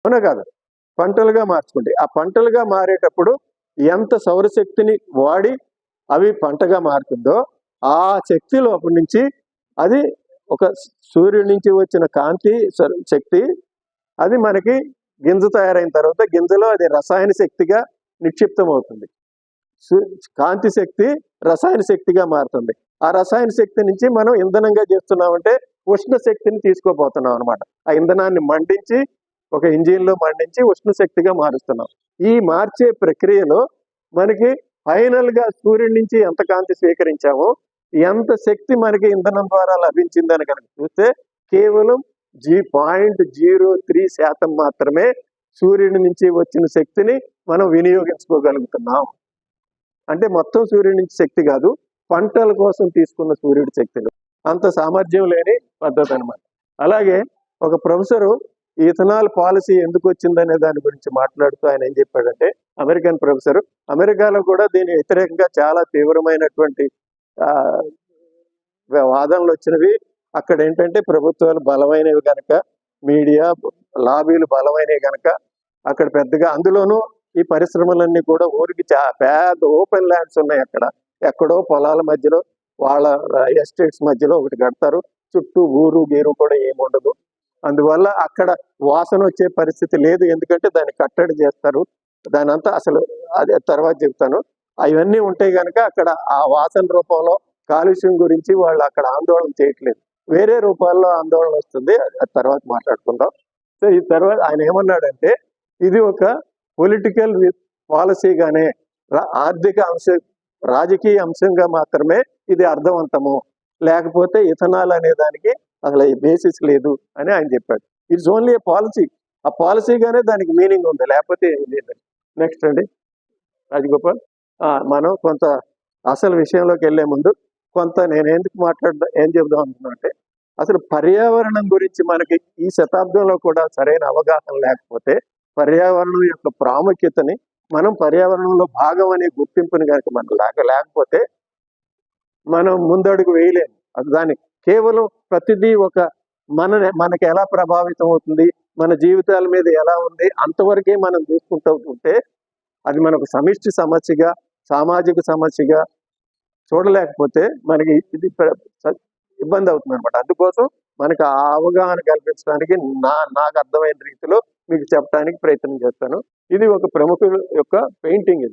అవునా కాదు? పంటలుగా మార్చుకుంటాయి. ఆ పంటలుగా మారేటప్పుడు ఎంత సౌరశక్తిని వాడి అవి పంటగా మారుతుందో ఆ శక్తి లోపల నుంచి అది ఒక సూర్యుడి నుంచి వచ్చిన కాంతి శక్తి అది మనకి గింజ తయారైన తర్వాత గింజలో అది రసాయన శక్తిగా నిక్షిప్తం అవుతుంది. కాంతి శక్తి రసాయన శక్తిగా మారుతుంది. ఆ రసాయన శక్తి నుంచి మనం ఇంధనంగా చేస్తున్నామంటే ఉష్ణ శక్తిని తీసుకోబోతున్నాం అనమాట. ఆ ఇంధనాన్ని మండించి ఒక ఇంజిన్లో మండించి ఉష్ణ శక్తిగా మారుస్తున్నాం. ఈ మార్చే ప్రక్రియలో మనకి ఫైనల్గా సూర్యుడి నుంచి ఎంత కాంతి స్వీకరించామో ఎంత శక్తి మనకి ఇంధనం ద్వారా లభించిందని కనుక చూస్తే కేవలం 0.03% మాత్రమే సూర్యుడి నుంచి వచ్చిన శక్తిని మనం వినియోగించుకోగలుగుతున్నాం. అంటే మొత్తం సూర్యుడి నుంచి శక్తి కాదు, పంటల కోసం తీసుకున్న సూర్యుడి శక్తులు. అంత సామర్థ్యం లేని పద్ధతి అనమాట. అలాగే ఒక ప్రొఫెసరు ఇథనాల్ పాలసీ ఎందుకు వచ్చిందనే దాని గురించి మాట్లాడుతూ ఆయన ఏం చెప్పాడంటే, అమెరికన్ ప్రొఫెసరు, అమెరికాలో కూడా దీని వ్యతిరేకంగా చాలా తీవ్రమైనటువంటి వాదనలు వచ్చినవి. అక్కడ ఏంటంటే ప్రభుత్వాలు బలమైనవి కనుక, మీడియా లాబీలు బలమైనవి కనుక అక్కడ పెద్దగా, అందులోనూ ఈ పరిశ్రమలన్నీ కూడా ఊరికి పెద్ద ఓపెన్ ల్యాండ్స్ ఉన్నాయి. అక్కడ ఎక్కడో పొలాల మధ్యలో వాళ్ళ ఎస్టేట్స్ మధ్యలో ఒకటి కడతారు, చుట్టూ ఊరు గీరు కూడా ఏముండదు. అందువల్ల అక్కడ వాసన వచ్చే పరిస్థితి లేదు, ఎందుకంటే దాన్ని కట్టడి చేస్తారు. దాని అంతా అసలు అదే తర్వాత చెప్తాను. అవన్నీ ఉంటాయి కనుక అక్కడ ఆ వాసన రూపంలో కాలుష్యం గురించి వాళ్ళు అక్కడ ఆందోళన చేయట్లేదు, వేరే రూపాల్లో ఆందోళన వస్తుంది. అది తర్వాత మాట్లాడుకుందాం. సో ఈ తర్వాత ఆయన ఏమన్నాడంటే, ఇది ఒక పొలిటికల్ పాలసీగానే, ఆర్థిక అంశం, రాజకీయ అంశంగా మాత్రమే ఇది అర్థవంతము, లేకపోతే ఇథనాల్ అనే దానికి అసలు బేసిస్ లేదు అని ఆయన చెప్పాడు. It's only A policy. ఆ పాలసీగానే దానికి మీనింగ్ ఉంది, లేకపోతే ఏం లేదు. నెక్స్ట్ అండి రాజగోపాల్. మనం కొంత అసలు విషయంలోకి వెళ్లే ముందు కొంత నేను ఎందుకు ఏం చెబుదాం అనుకున్నా అంటే, అసలు పర్యావరణం గురించి మనకి ఈ శతాబ్దంలో కూడా సరైన అవగాహన లేకపోతే పర్యావరణం యొక్క ప్రాముఖ్యతని, మనం పర్యావరణంలో భాగం అనే గుర్తింపుని కనుక మనం లేకపోతే మనం ముందడుగు వేయలేము. దాన్ని కేవలం ప్రతిదీ ఒక మనకి ఎలా ప్రభావితం అవుతుంది, మన జీవితాల మీద ఎలా ఉంది అంతవరకే మనం చూసుకుంటూ ఉంటే అది మనకు సమిష్టి సమస్యగా, సామాజిక సమస్యగా చూడలేకపోతే మనకి ఇది ఇబ్బంది అవుతుంది అనమాట. అందుకోసం మనకు ఆ అవగాహన కల్పించడానికి నాకు అర్థమైన రీతిలో మీకు చెప్పడానికి ప్రయత్నం చేస్తాను. ఇది ఒక ప్రముఖుల యొక్క పెయింటింగ్.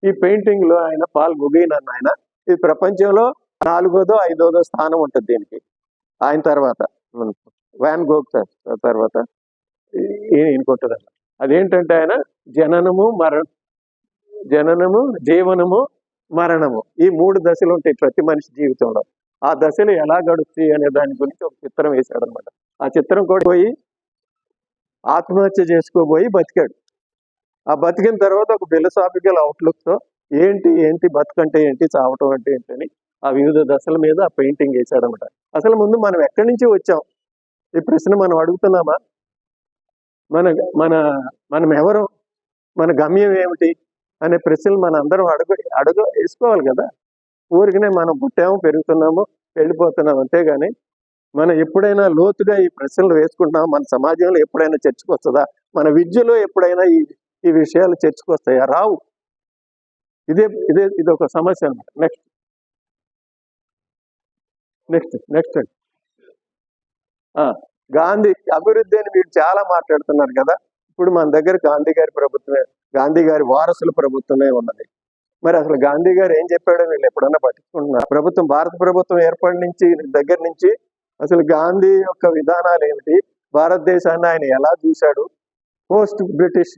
ఈ పెయింటింగ్ లో ఆయన పాల్ గొగెయిన్ అన్న ఆయన, ఇది ప్రపంచంలో 4వ 5వ స్థానం ఉంటుంది దీనికి. ఆయన తర్వాత వ్యాన్ గోగ్ తర్వాత ఈయనకుంటుంది. అదేంటంటే ఆయన జననము, జీవనము, మరణము, ఈ 3 దశలు ఉంటాయి ప్రతి మనిషి జీవితంలో. ఆ దశలు ఎలా గడుస్తాయి అనే దాని గురించి ఒక చిత్రం వేశాడు అనమాట. ఆ చిత్రం కూడా పోయి ఆత్మహత్య చేసుకోబోయి బతికాడు. ఆ బతికిన తర్వాత ఒక ఫిలసాఫికల్ అవుట్లుక్తో ఏంటి బతుకంటే ఏంటి, చావటం అంటే ఏంటని ఆ వివిధ దశల మీద ఆ పెయింటింగ్ వేశాడనమాట. అసలు ముందు మనం ఎక్కడి నుంచి వచ్చాం, ఈ ప్రశ్న మనం అడుగుతున్నామా? మనం ఎవరు, మన గమ్యం ఏమిటి అనే ప్రశ్నలు మన అందరం వేసుకోవాలి కదా. ఊరికనే మనం పుట్టాము, పెరుగుతున్నాము, వెళ్ళిపోతున్నాం అంతేగాని మనం ఎప్పుడైనా లోతుగా ఈ ప్రశ్నలు వేసుకుంటున్నాం? మన సమాజంలో ఎప్పుడైనా చర్చకు వస్తుందా? మన విద్యలో ఎప్పుడైనా ఈ విషయాలు చర్చకు వస్తాయా? రావు. ఇది ఒక సమస్య అన్నమాట. నెక్స్ట్ గాంధీ అభివృద్ధి అని మీరు చాలా మాట్లాడుతున్నారు కదా. ఇప్పుడు మన దగ్గర గాంధీ గారి ప్రభుత్వమే, గాంధీ గారి వారసుల ప్రభుత్వమే ఉన్నది. మరి అసలు గాంధీ గారు ఏం చెప్పాడో వీళ్ళు ఎప్పుడన్నా పట్టించుకుంటున్నారు? భారత ప్రభుత్వం ఏర్పడి దగ్గర నుంచి అసలు గాంధీ యొక్క విధానాలు ఏమిటి, భారతదేశాన్ని ఆయన ఎలా చూశాడు, పోస్ట్ బ్రిటిష్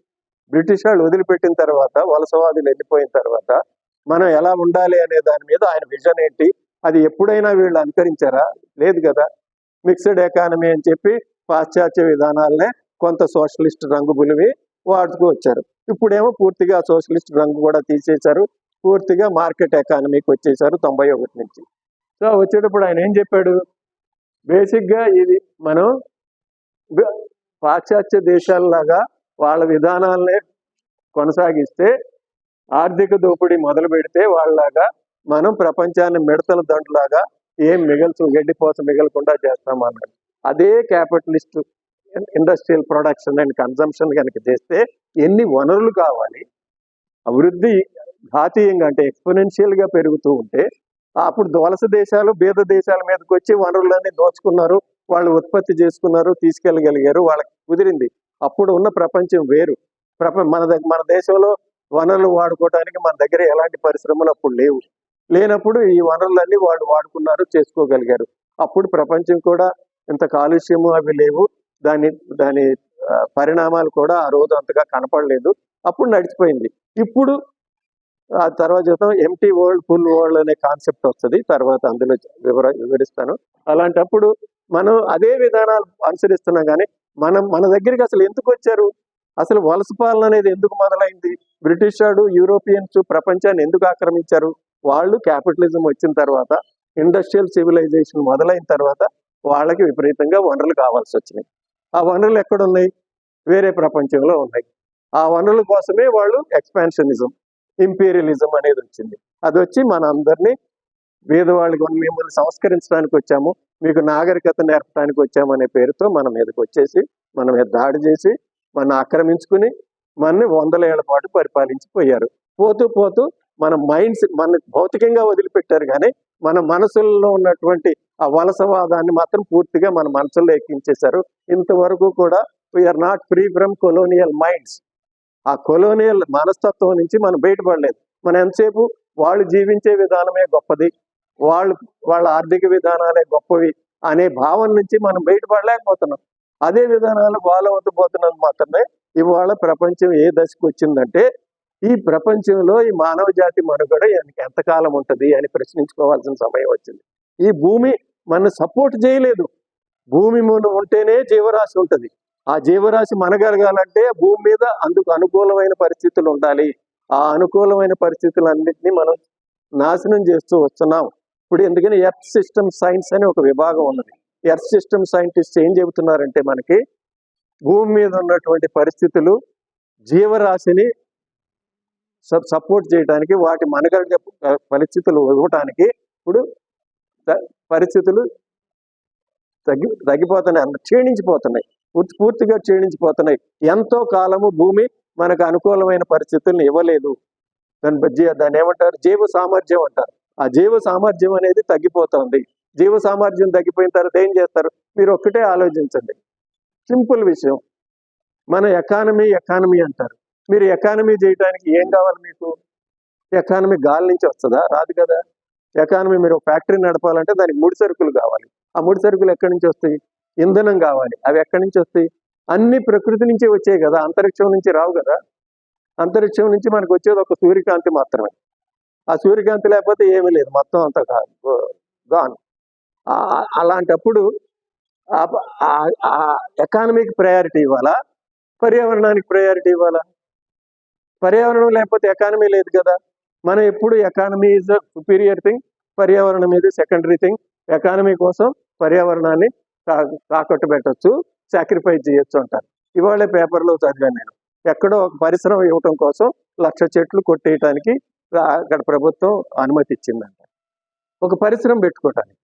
వాళ్ళు వదిలిపెట్టిన తర్వాత, వలసవాదులు వెళ్ళిపోయిన తర్వాత మనం ఎలా ఉండాలి అనే దాని మీద ఆయన విజన్ ఏంటి, అది ఎప్పుడైనా వీళ్ళు అనుకరించారా? లేదు కదా. మిక్స్డ్ ఎకానమీ అని చెప్పి పాశ్చాత్య విధానాలనే కొంత సోషలిస్ట్ రంగు బులివి వాడుతూ వచ్చారు. ఇప్పుడేమో పూర్తిగా సోషలిస్ట్ రంగు కూడా తీసేశారు, పూర్తిగా మార్కెట్ ఎకానమీకి వచ్చేసారు 91 నుంచి. సో వచ్చేటప్పుడు ఆయన ఏం చెప్పాడు, బేసిక్గా ఇది మనం పాశ్చాత్య దేశాలలాగా వాళ్ళ విధానాలనే కొనసాగిస్తే, ఆర్థిక దోపిడీ మొదలు పెడితే వాళ్ళలాగా మనం ప్రపంచాన్ని మిడతల దండులాగా ఏం గడ్డిపోత మిగలకుండా చేస్తామన్నాడు. అదే capitalist industrial production and consumption కనుక చేస్తే ఎన్ని వనరులు కావాలి, అభివృద్ధి ఘాతీయంగా అంటే ఎక్స్పోనెన్షియల్ గా పెరుగుతూ ఉంటే అప్పుడు వలస దేశాలు బీద దేశాల మీదకి వచ్చి వనరులన్నీ దోచుకున్నారు, వాళ్ళు ఉత్పత్తి చేసుకున్నారు, తీసుకెళ్ళగలిగారు, వాళ్ళకి కుదిరింది. అప్పుడు ఉన్న ప్రపంచం వేరు. మన దేశంలో వనరులు వాడుకోవడానికి మన దగ్గర ఎలాంటి పరిశ్రమలు అప్పుడు లేవు. లేనప్పుడు ఈ వనరులన్నీ వాళ్ళు వాడుకున్నారు, చేసుకోగలిగారు. అప్పుడు ప్రపంచం కూడా ఇంత కాలుష్యము అవి లేవు, దాని పరిణామాలు కూడా ఆ రోజు అంతగా కనపడలేదు, అప్పుడు నడిచిపోయింది. ఇప్పుడు ఆ తర్వాత చూద్దాం ఎంటీ వరల్డ్ ఫుల్ వరల్డ్ అనే కాన్సెప్ట్ వస్తుంది, తర్వాత అందులో వివరిస్తాను. అలాంటప్పుడు మనం అదే విధానాలు అనుసరిస్తున్నాం, కానీ మన దగ్గరికి అసలు ఎందుకు వచ్చారు, అసలు వలస పాలన అనేది ఎందుకు మొదలైంది, బ్రిటిష్ వాడు యూరోపియన్స్ ప్రపంచాన్ని ఎందుకు ఆక్రమించారు, వాళ్ళు క్యాపిటలిజం వచ్చిన తర్వాత ఇండస్ట్రియల్ సివిలైజేషన్ మొదలైన తర్వాత వాళ్ళకి విపరీతంగా వనరులు కావాల్సి వచ్చినాయి. ఆ వనరులు ఎక్కడున్నాయి, వేరే ప్రపంచంలో ఉన్నాయి. ఆ వనరుల కోసమే వాళ్ళు ఎక్స్పాన్షనిజం, ఇంపీరియలిజం అనేది వచ్చింది. అది వచ్చి మన అందరినీ పేదవాళ్ళకి మిమ్మల్ని సంస్కరించడానికి వచ్చాము, మీకు నాగరికత నేర్పడానికి వచ్చాము అనే పేరుతో మన మీదకి వచ్చేసి మన మీద దాడి చేసి మన ఆక్రమించుకుని మనని 100 ఏళ్ల పాటు పరిపాలించిపోయారు. పోతూ పోతూ మన మైండ్స్ మన భౌతికంగా వదిలిపెట్టారు, కానీ మన మనసుల్లో ఉన్నటువంటి ఆ వలసవాదాన్ని మాత్రం పూర్తిగా మన మనసుల్లో ఎక్కించేశారు. ఇంతవరకు కూడా we are not free from colonial minds. ఆ కొలోనియల్ మనస్తత్వం నుంచి మనం బయటపడలేదు. మనం ఎంతసేపు వాళ్ళు జీవించే విధానమే గొప్పది, వాళ్ళ ఆర్థిక విధానాలే గొప్పవి అనే భావన నుంచి మనం బయటపడలేకపోతున్నాం. అదే విధానాలు ఫాలో అవుతూ పోతున్నది మాత్రమే ఇవాళ ప్రపంచం ఏ దశకు వచ్చిందంటే, ఈ ప్రపంచంలో ఈ మానవ జాతి మనుగడ ఎంతకాలం ఉంటుంది అని ప్రశ్నించుకోవాల్సిన సమయం వచ్చింది. ఈ భూమి మన సపోర్ట్ చేయలేదు. భూమి ముందు ఉంటేనే జీవరాశి ఉంటుంది. ఆ జీవరాశి మనగలగాలంటే భూమి మీద అందుకు అనుకూలమైన పరిస్థితులు ఉండాలి. ఆ అనుకూలమైన పరిస్థితులన్నింటినీ మనం నాశనం చేస్తూ వస్తున్నాం. ఇప్పుడు ఎందుకని ఎర్త్ సిస్టమ్ సైన్స్ అని ఒక విభాగం ఉన్నది. ఎర్త్ సిస్టమ్ సైంటిస్ట్ ఏం చెబుతున్నారంటే, మనకి భూమి మీద ఉన్నటువంటి పరిస్థితులు జీవరాశిని సపోర్ట్ చేయడానికి, వాటి మనగడ పరిస్థితులు ఇవ్వటానికి ఇప్పుడు పరిస్థితులు తగ్గిపోతున్నాయి, క్షీణించిపోతున్నాయి, పూర్తిగా క్షీణించిపోతున్నాయి. ఎంతో కాలము భూమి మనకు అనుకూలమైన పరిస్థితులను ఇవ్వలేదు. దాన్ని ఏమంటారు, జీవ సామర్థ్యం అంటారు. ఆ జీవ సామర్థ్యం అనేది తగ్గిపోతుంది. జీవ సామర్థ్యం తగ్గిపోయిన తర్వాత ఏం చేస్తారు, మీరు ఒక్కటే ఆలోచించండి. సింపుల్ విషయం, మన ఎకానమీ అంటారు. మీరు ఎకానమీ చేయడానికి ఏం కావాలి, మీకు ఎకానమీ గాలి నుంచి వస్తుందా, రాదు కదా. ఎకానమీ మీరు ఫ్యాక్టరీ నడపాలంటే దానికి ముడి సరుకులు కావాలి. ఆ ముడి సరుకులు ఎక్కడి నుంచి వస్తాయి, ఇంధనం కావాలి. అవి ఎక్కడి నుంచి వస్తాయి, అన్ని ప్రకృతి నుంచి వచ్చాయి కదా, అంతరిక్షం నుంచి రావు కదా. అంతరిక్షం నుంచి మనకు వచ్చేది ఒక సూర్యకాంతి మాత్రమే. ఆ సూర్యకాంతి లేకపోతే ఏమీ లేదు, మొత్తం అంతా గాన్. అలాంటప్పుడు ఎకానమీకి ప్రయారిటీ ఇవ్వాలా, పర్యావరణానికి ప్రయారిటీ ఇవ్వాలా? పర్యావరణం లేకపోతే ఎకానమీ లేదు కదా. మనం ఎప్పుడు economy is a superior thing, పర్యావరణం ఇది సెకండరీ థింగ్. ఎకానమీ కోసం పర్యావరణాన్ని తాకట్టు పెట్టచ్చు, సాక్రిఫైస్ చేయొచ్చు అంటారు. ఇవాళ పేపర్లో చదివాను నేను, ఎక్కడో ఒక పరిశ్రమ ఇవ్వటం కోసం 1,00,000 చెట్లు కొట్టేయటానికి అక్కడ ప్రభుత్వం అనుమతి ఇచ్చిందంట. ఒక పరిశ్రమ పెట్టుకోవటానికి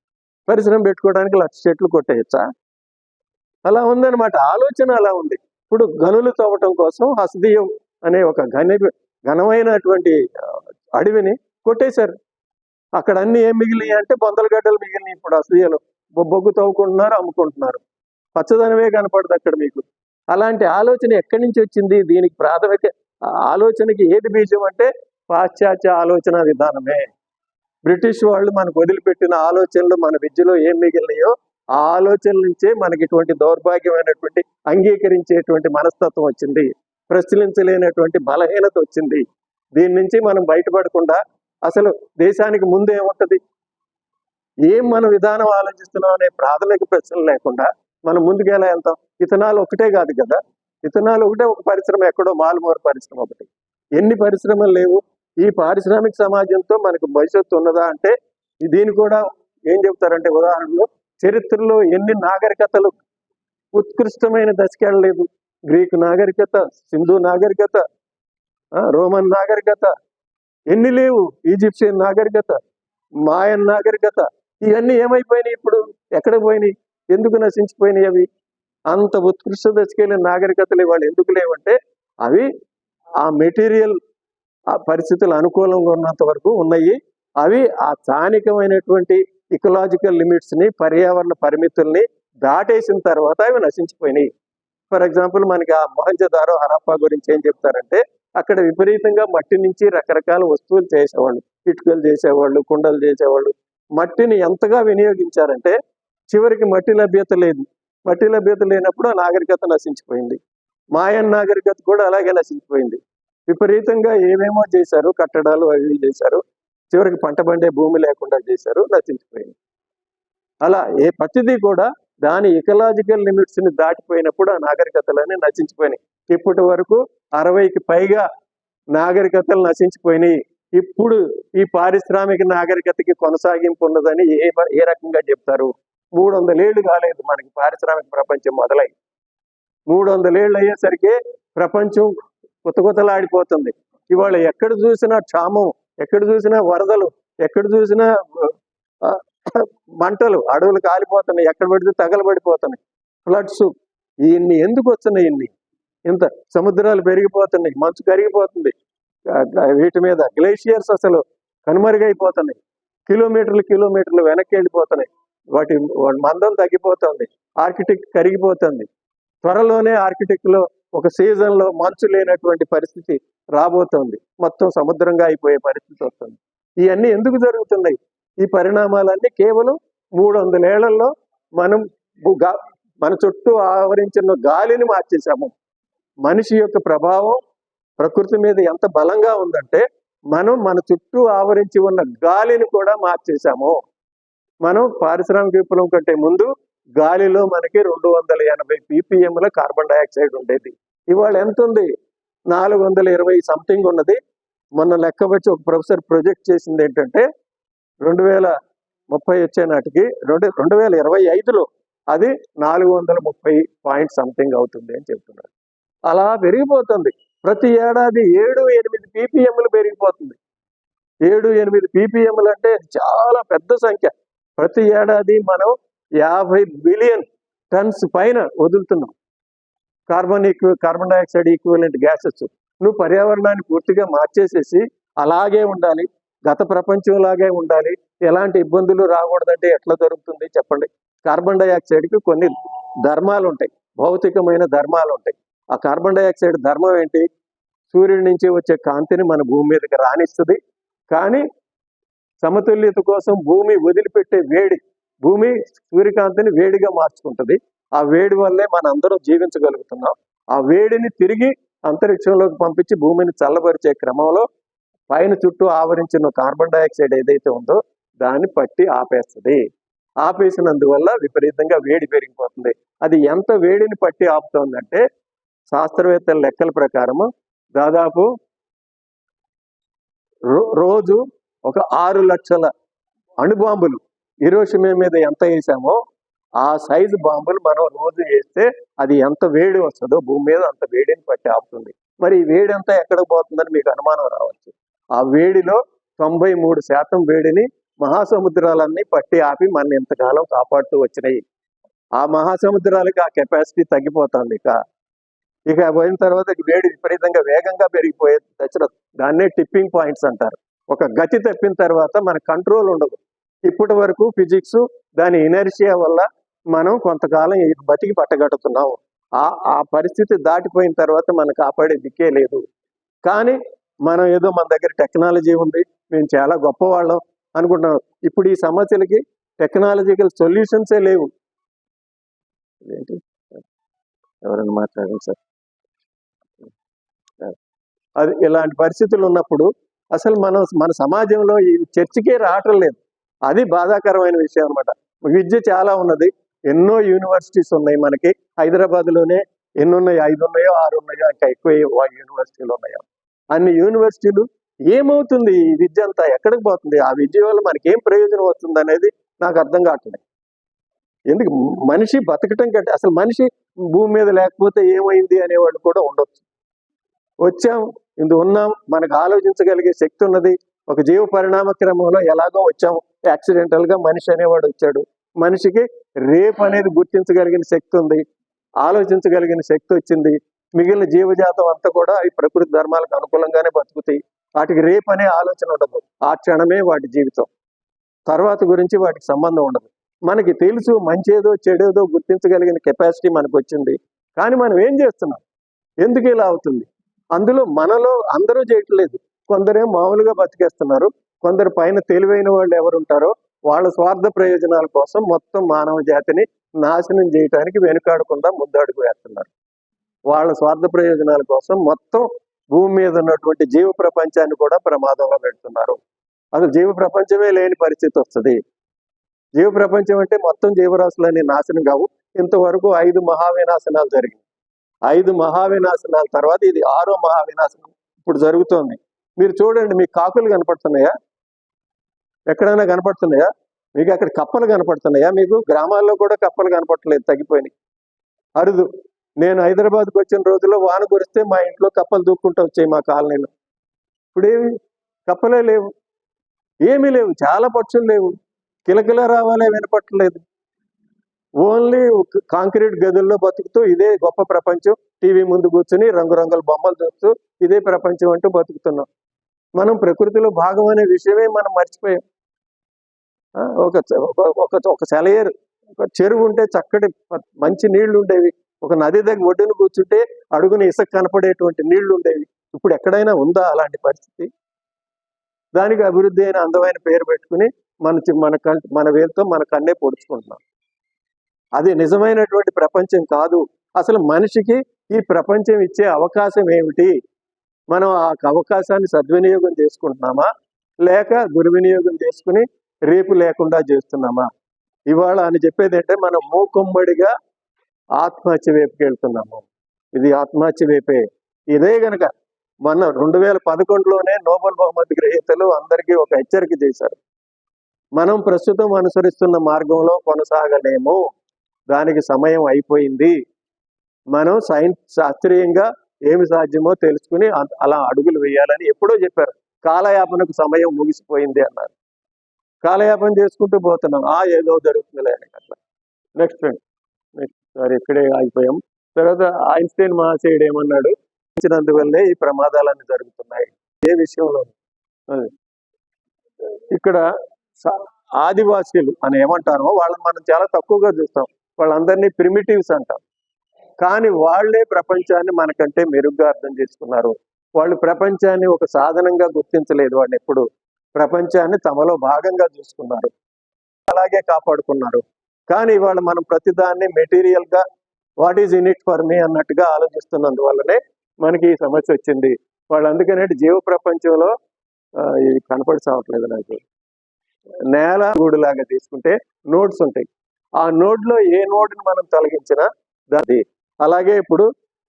1,00,000 చెట్లు కొట్టేయచ్చా? అలా ఉందన్నమాట, ఆలోచన అలా ఉంది. ఇప్పుడు గనులు తవ్వటం కోసం హస్దీయం అనే ఒక ఘనమైనటువంటి అడవిని కొట్టేశారు. అక్కడ అన్ని ఏం మిగిలినాయి అంటే బొందల గడ్డలు మిగిలినాయి. ఇప్పుడు హస్దీయాలు బొగ్గు తవ్వుకుంటున్నారు, అమ్ముకుంటున్నారు, పచ్చదనమే కనపడదు అక్కడ మీకు. అలాంటి ఆలోచన ఎక్కడి నుంచి వచ్చింది? దీనికి ప్రాథమిక ఆలోచనకి ఏది బీజం అంటే పాశ్చాత్య ఆలోచన విధానమే. బ్రిటిష్ వాళ్ళు మనకు వదిలిపెట్టిన ఆలోచనలు మన విద్యలో ఏం మిగిలినాయో ఆ ఆలోచనల నుంచే మనకి ఇటువంటి దౌర్భాగ్యమైనటువంటి అంగీకరించేటువంటి మనస్తత్వం వచ్చింది, ప్రశ్నించలేనటువంటి బలహీనత వచ్చింది. దీని నుంచి మనం బయటపడకుండా అసలు దేశానికి ముందు ఏముంటది, ఏం మన విధానం ఆలోచిస్తున్నాం అనే ప్రాథమిక ప్రశ్నలు లేకుండా మనం ముందుకు ఎలా వెళ్తాం? ఇథనాల్ ఒకటే కాదు కదా, ఇథనాల్ ఒకటే ఒక పరిశ్రమ, ఎక్కడో మాల్మోర్ పరిశ్రమ ఒకటి. ఎన్ని పరిశ్రమలు లేవు? ఈ పారిశ్రామిక సమాజంతో మనకు భవిష్యత్తు ఉన్నదా అంటే, దీన్ని కూడా ఏం చెప్తారంటే, ఉదాహరణలో చరిత్రలో ఎన్ని నాగరికతలు ఉత్కృష్టమైన దశకెళ్ళలేదు. గ్రీకు నాగరికత, సింధు నాగరికత, రోమన్ నాగరికత, ఎన్ని లేవు, ఈజిప్షియన్ నాగరికత, మాయన్ నాగరికత, ఇవన్నీ ఏమైపోయినాయి? ఇప్పుడు ఎక్కడ పోయినాయి? ఎందుకు నశించిపోయినాయి అవి? అంత ఉత్కృష్ట దశకెళ్ళిన నాగరికతలు ఇవాళ ఎందుకు లేవంటే అవి ఆ మెటీరియల్ ఆ పరిస్థితులు అనుకూలంగా ఉన్నంత వరకు ఉన్నాయి. అవి ఆ స్థానికమైనటువంటి ఇకలాజికల్ లిమిట్స్ని, పర్యావరణ పరిమితుల్ని దాటేసిన తర్వాత అవి నశించిపోయినాయి. ఫర్ ఎగ్జాంపుల్ మనకి ఆ మొహంజదారో హరప్పా గురించి ఏం చెప్తారంటే అక్కడ విపరీతంగా మట్టి నుంచి రకరకాల వస్తువులు చేసేవాళ్ళు, ఇటుకలు చేసేవాళ్ళు, కుండలు చేసేవాళ్ళు. మట్టిని ఎంతగా వినియోగించారంటే చివరికి మట్టి లభ్యత లేదు. మట్టి లభ్యత లేనప్పుడు ఆ నాగరికత నశించిపోయింది. మాయన్ నాగరికత కూడా అలాగే నశించిపోయింది. విపరీతంగా ఏమేమో చేశారు, కట్టడాలు అవి చేశారు, చివరికి పంట పండే భూమి లేకుండా చేశారు, నశించిపోయింది. అలా ప్రతిదీ కూడా దాని ఇకలాజికల్ లిమిట్స్ని దాటిపోయినప్పుడు ఆ నాగరికతలన్నీ నశించిపోయినాయి. ఇప్పటి వరకు 60కి పైగా నాగరికతలు నశించిపోయినాయి. ఇప్పుడు ఈ పారిశ్రామిక నాగరికతకి కొనసాగింపు ఉన్నదని ఏ రకంగా చెప్తారు? 300 ఏళ్ళు కాలేదు మనకి పారిశ్రామిక ప్రపంచం మొదలై. 300 ఏళ్ళు అయ్యేసరికి ప్రపంచం కుతకుతలాడిపోతుంది. ఇవాళ ఎక్కడ చూసినా క్షామం, ఎక్కడ చూసినా వరదలు, ఎక్కడ చూసినా మంటలు, అడవులు కాలిపోతున్నాయి, ఎక్కడ పడితే తగలబడిపోతున్నాయి, ఫ్లడ్స్. ఇన్ని ఎందుకు వస్తున్నాయి? ఇంత సముద్రాలు పెరిగిపోతున్నాయి, మంచు కరిగిపోతుంది, వీటి మీద గ్లేషియర్స్ అసలు కనుమరుగైపోతున్నాయి, కిలోమీటర్లు వెనక్కి వెళ్ళిపోతున్నాయి, వాటి మందం తగ్గిపోతుంది, ఆర్కిటిక్ కరిగిపోతుంది. త్వరలోనే ఆర్కిటిక్ లో ఒక సీజన్ లో మంచు లేనటువంటి పరిస్థితి రాబోతోంది, మొత్తం సముద్రంగా అయిపోయే పరిస్థితి వస్తుంది. ఇవన్నీ ఎందుకు జరుగుతున్నాయి? ఈ పరిణామాలన్నీ కేవలం 300 ఏళ్లలో మనం మన చుట్టూ ఆవరించిన గాలిని మార్చేశాము. మనిషి యొక్క ప్రభావం ప్రకృతి మీద ఎంత బలంగా ఉందంటే మనం మన చుట్టూ ఆవరించి ఉన్న గాలిని కూడా మార్చేశాము. మనం పారిశ్రామిక విప్లవం కంటే ముందు గాలిలో మనకి 280 ppmల కార్బన్ డైఆక్సైడ్ ఉండేది. ఇవాళ ఎంత ఉంది? 420 సంథింగ్ ఉన్నది. మొన్న లెక్క వచ్చి ఒక ప్రొఫెసర్ ప్రొజెక్ట్ చేసింది ఏంటంటే 2030 వచ్చే నాటికి 2025లో అది 430 పాయింట్ సంథింగ్ అవుతుంది అని చెప్తున్నారు. అలా పెరిగిపోతుంది. ప్రతి ఏడాది 7-8 ppmలు పెరిగిపోతుంది. 7-8 ppmలు అంటే చాలా పెద్ద సంఖ్య. ప్రతి ఏడాది మనం 50 బిలియన్ టన్స్ పైన వదులుతున్నాం కార్బన్ డైఆక్సైడ్ ఈక్వివలెంట్ గ్యాసెస్. నువ్వు పర్యావరణాన్ని పూర్తిగా మార్చేసేసి అలాగే ఉండాలి, గత ప్రపంచంలాగే ఉండాలి, ఎలాంటి ఇబ్బందులు రాకూడదంటే ఎట్లా జరుగుతుంది చెప్పండి? కార్బన్ డైఆక్సైడ్కి కొన్ని ధర్మాలు ఉంటాయి, భౌతికమైన ధర్మాలు ఉంటాయి. ఆ కార్బన్ డైఆక్సైడ్ ధర్మం ఏంటి? సూర్యుడి నుంచి వచ్చే కాంతిని మన భూమి మీదకి రానిస్తుంది, కానీ సమతుల్యత కోసం భూమి వదిలిపెట్టే వేడి, భూమి సూర్యకాంతిని వేడిగా మార్చుకుంటుంది. ఆ వేడి వల్లే మన అందరం జీవించగలుగుతున్నాం. ఆ వేడిని తిరిగి అంతరిక్షంలోకి పంపించి భూమిని చల్లబరిచే క్రమంలో పైన చుట్టూ ఆవరించిన కార్బన్ డైఆక్సైడ్ ఏదైతే ఉందో దాన్ని పట్టి ఆపేస్తుంది. ఆపేసినందువల్ల విపరీతంగా వేడి పెరిగిపోతుంది. అది ఎంత వేడిని పట్టి ఆపుతుందంటే శాస్త్రవేత్తల లెక్కల ప్రకారము దాదాపు రోజు ఒక 6 లక్షల అణుబాంబులు హిరోషిమా మీద ఎంత వేసామో ఆ సైజు బాంబులు మనం రోజు వేస్తే అది ఎంత వేడి వస్తుందో భూమి మీద అంత వేడిని పట్టి ఆపుతుంది. మరి ఈ వేడి అంతా ఎక్కడికి పోతుందని మీకు అనుమానం రావచ్చు. ఆ వేడిలో 93% వేడిని మహాసముద్రాలన్నీ పట్టి ఆపి మన ఇంతకాలం కాపాడుతూ వచ్చినాయి. ఆ మహాసముద్రాలకి ఆ కెపాసిటీ తగ్గిపోతుంది. ఇక పోయిన తర్వాత వేడి విపరీతంగా వేగంగా పెరిగిపోయే దశలో దాన్నే టిప్పింగ్ పాయింట్స్ అంటారు. ఒక గతి తప్పిన తర్వాత మన కంట్రోల్ ఉండదు. ఇప్పటి వరకు ఫిజిక్స్ దాని ఇనర్షియా వల్ల మనం కొంతకాలం బతికి పట్టగట్టుతున్నాము. ఆ పరిస్థితి దాటిపోయిన తర్వాత మనం కాపాడే దిక్కే లేదు. కానీ మనం ఏదో మన దగ్గర టెక్నాలజీ ఉంది, మేము చాలా గొప్పవాళ్ళం అనుకుంటున్నాం. ఇప్పుడు ఈ సమస్యలకి టెక్నాలజికల్ సొల్యూషన్సే లేవు. ఏంటి ఎవరైనా మాట్లాడండి సార్. అది ఇలాంటి పరిస్థితులు ఉన్నప్పుడు అసలు మన సమాజంలో ఈ చర్చకే రావటం లేదు. అది బాధాకరమైన విషయం అనమాట. విద్య చాలా ఉన్నది, ఎన్నో యూనివర్సిటీస్ ఉన్నాయి మనకి. హైదరాబాద్లోనే ఎన్ని ఉన్నాయి? 5 ఉన్నాయో 6 ఉన్నాయో, ఇంకా ఎక్కువ యూనివర్సిటీలు ఉన్నాయో. అన్ని యూనివర్సిటీలు ఏమవుతుంది? ఈ విద్య అంతా ఎక్కడికి పోతుంది? ఆ విద్య వల్ల మనకి ఏం ప్రయోజనం వస్తుంది అనేది నాకు అర్థం కావట్లేదు. ఎందుకు మనిషి బతకటం కంటే అసలు మనిషి భూమి మీద లేకపోతే ఏమైంది అనేవాళ్ళు కూడా ఉండొచ్చు. వచ్చాం, ఇందు ఉన్నాం, మనకు ఆలోచించగలిగే శక్తి ఉన్నది. ఒక జీవ పరిణామ క్రమంలో ఎలాగో వచ్చాము, యాక్సిడెంటల్ గా మనిషి అనేవాడు వచ్చాడు. మనిషికి రేపు అనేది గుర్తించగలిగిన శక్తి ఉంది. ఆలోచించగలిగిన శక్తి వచ్చింది. మిగిలిన జీవజాతం అంతా కూడా ఈ ప్రకృతి ధర్మాలకు అనుకూలంగానే బతుకుతాయి. వాటికి రేపు అనే ఆలోచన ఉండదు. ఆ క్షణమే వాటి జీవితం. తర్వాత గురించి వాటికి సంబంధం ఉండదు. మనకి తెలుసు మంచేదో చెడేదో గుర్తించగలిగిన కెపాసిటీ మనకు వచ్చింది. కానీ మనం ఏం చేస్తున్నాం? ఎందుకు ఇలా అవుతుంది? అందులో మనలో అందరూ చేయట్లేదు. కొందరే మామూలుగా బతికేస్తున్నారు. కొందరు పైన తెలివైన వాళ్ళు ఎవరుంటారో వాళ్ళ స్వార్థ ప్రయోజనాల కోసం మొత్తం మానవ జాతిని నాశనం చేయడానికి వెనుకాడకుండా ముందడుగు వేస్తున్నారు. వాళ్ళ స్వార్థ ప్రయోజనాల కోసం మొత్తం భూమి మీద ఉన్నటువంటి జీవ ప్రపంచాన్ని కూడా ప్రమాదంలో పెడుతున్నారు. అసలు జీవ ప్రపంచమే లేని పరిస్థితి వస్తుంది. జీవ ప్రపంచం అంటే మొత్తం జీవరాశులన్నీ నాశనం కావు. ఇంతవరకు 5 మహావినాశనాలు జరిగింది. 5 మహావినాశనాల తర్వాత ఇది 6వ మహావినాశనం ఇప్పుడు జరుగుతోంది. మీరు చూడండి, మీకు కాకులు కనపడుతున్నాయా? ఎక్కడైనా కనపడుతున్నాయా? మీకు అక్కడ కప్పలు కనపడుతున్నాయా? మీకు గ్రామాల్లో కూడా కప్పలు కనపడలేదు, తగ్గిపోయినాయి, అరుదు. నేను హైదరాబాద్కి వచ్చిన రోజుల్లో వాన కురిస్తే మా ఇంట్లో కప్పలు దూక్కుంటూ వచ్చాయి మా కాలనీలో. ఇప్పుడేమి కప్పలే లేవు, ఏమీ లేవు, చాలా పక్షులు లేవు, కిలకిల రావాలే వినపట్టలేదు. ఓన్లీ కాంక్రీట్ గదుల్లో బతుకుతూ ఇదే గొప్ప ప్రపంచం, టీవీ ముందు కూర్చుని రంగురంగుల బొమ్మలు చూస్తూ ఇదే ప్రపంచం అంటూ బతుకుతున్నాం. మనం ప్రకృతిలో భాగం అనే విషయమే మనం మర్చిపోయాం. ఒక సెలయేరు, ఒక చెరువు ఉంటే చక్కటి మంచి నీళ్లు ఉండేవి. ఒక నది దగ్గర ఒడ్డున కూర్చుంటే అడుగున ఇసుక కనపడేటువంటి నీళ్లు ఉండేవి. ఇప్పుడు ఎక్కడైనా ఉందా అలాంటి పరిస్థితి? దానికి అభివృద్ధి అయిన అందమైన పేరు పెట్టుకుని మన వేలుతో మన కన్నే పొడుచుకుంటున్నాం. అది నిజమైనటువంటి ప్రపంచం కాదు. అసలు మనిషికి ఈ ప్రపంచం ఇచ్చే అవకాశం ఏమిటి? మనం ఆ అవకాశాన్ని సద్వినియోగం చేసుకుంటున్నామా, లేక దుర్వినియోగం చేసుకుని రేపు లేకుండా చేస్తున్నామా? ఇవాళ అని చెప్పేది అంటే మనం మూకుమ్మడిగా ఆత్మహత్య వైపుకి వెళ్తున్నాము. ఇది ఆత్మహత్య వైపే. ఇదే గనక మొన్న 2011లోనే నోబెల్ బహుమతి గ్రహీతలు అందరికీ ఒక హెచ్చరిక చేశారు. మనం ప్రస్తుతం అనుసరిస్తున్న మార్గంలో కొనసాగలేము, దానికి సమయం అయిపోయింది. మనం శాస్త్రీయంగా ఏమి సాధ్యమో తెలుసుకుని అలా అడుగులు వేయాలని ఎప్పుడో చెప్పారు. కాలయాపనకు సమయం ముగిసిపోయింది అన్నారు. కాలయాపన చేసుకుంటూ పోతున్నాం. ఏదో జరుగుతుందిలే అని అట్లా. నెక్స్ట్ సార్ ఇక్కడే ఆగిపోయాం. తర్వాత ఐన్స్టైన్ మహాశయుడు ఏమన్నాడు? ఇచ్చినందువల్లే ఈ ప్రమాదాలన్నీ జరుగుతున్నాయి. ఏ విషయంలో? ఇక్కడ ఆదివాసీలు అని ఏమంటారో వాళ్ళని మనం చాలా తక్కువగా చూస్తాం. వాళ్ళందరినీ ప్రిమిటివ్స్ అంటాం. కానీ వాళ్లే ప్రపంచాన్ని మనకంటే మెరుగ్గా అర్థం చేసుకున్నారు. వాళ్ళు ప్రపంచాన్ని ఒక సాధనంగా గుర్తించలేదు. వాళ్ళు ఎప్పుడు ప్రపంచాన్ని తమలో భాగంగా చూసుకున్నారు, అలాగే కాపాడుకున్నారు. కానీ ఇవాళ మనం ప్రతిదాన్ని మెటీరియల్ గా what is in it for me అన్నట్టుగా ఆలోచిస్తున్నందువల్లనే మనకి ఈ సమస్య వచ్చింది. వాళ్ళు అందుకనే జీవ ప్రపంచంలో ఇది కనపడి సావట్లేదు. నాకు నేల గూడులాగా తీసుకుంటే నోడ్స్ ఉంటాయి. ఆ నోడ్లో ఏ నోడ్ని మనం తొలగించినా దాది. అలాగే ఇప్పుడు